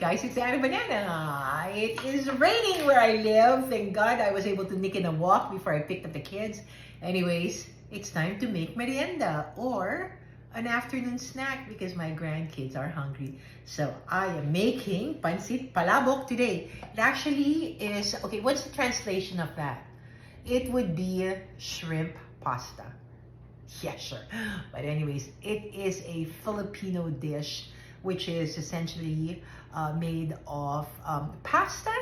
guys, it's Anna Banana. It is raining where I live. Thank God I was able to nick in a walk before I picked up the kids. Anyways, it's time to make merienda or an afternoon snack because my grandkids are hungry. So I am making pancit palabok today. It actually is, okay, what's the translation of that? It would be shrimp pasta. Yeah, sure. But anyways, it is a Filipino dish which is essentially made of pasta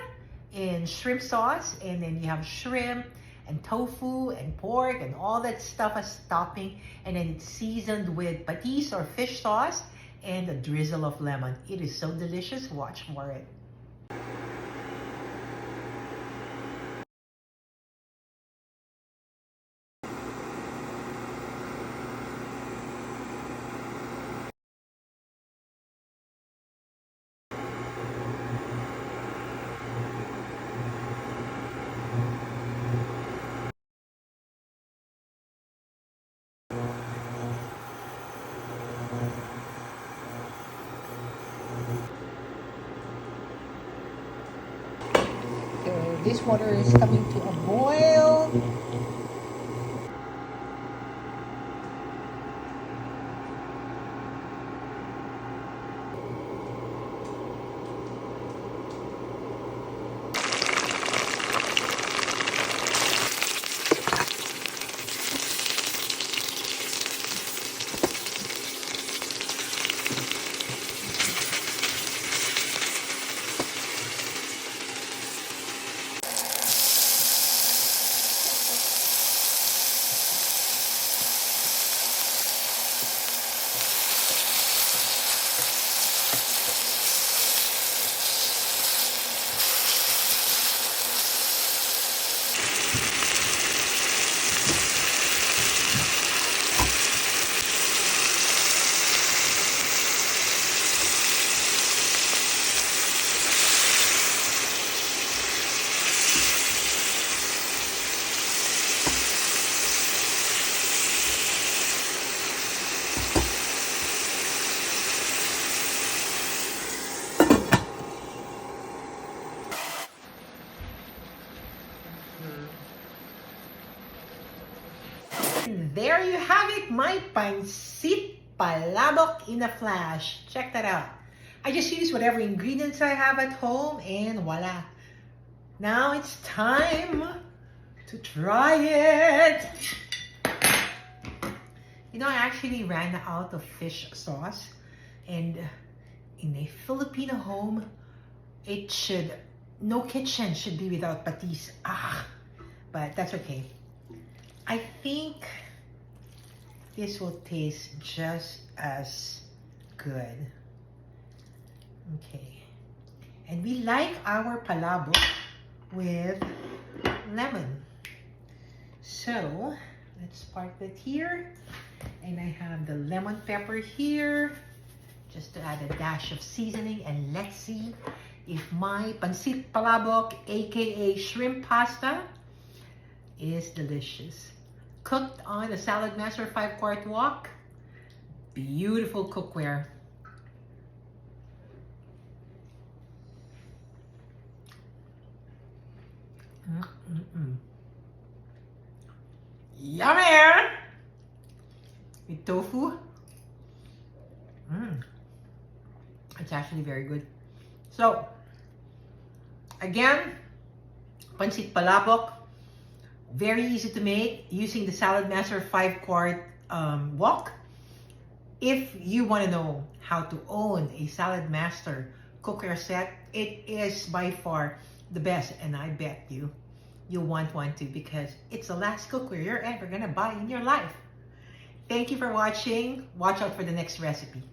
and shrimp sauce, and then you have shrimp and tofu and pork and all that stuff as topping, and then it's seasoned with patis or fish sauce and a drizzle of lemon. It is so delicious. Watch for it. This water is coming to a boil. And there you have it, my pancit palabok in a flash. Check that out. I just used whatever ingredients I have at home and voila. Now it's time to try it. You know, I actually ran out of fish sauce, and in a Filipino home, no kitchen should be without patis. But that's okay. I think this will taste just as good. Okay. And we like our palabok with lemon. So, let's part it here. And I have the lemon pepper here, just to add a dash of seasoning. And let's see if my pancit palabok, aka shrimp pasta, is delicious. Cooked on a Saladmaster 5-quart wok. Beautiful cookware. Yummy! With tofu. It's actually very good. So, again, pancit palabok. Very easy to make using the Saladmaster 5-quart wok. If you want to know how to own a Saladmaster cookware set, it is by far the best, and I bet you'll want one too because it's the last cookware you're ever gonna buy in your life. Thank you for watching. Watch out for the next recipe.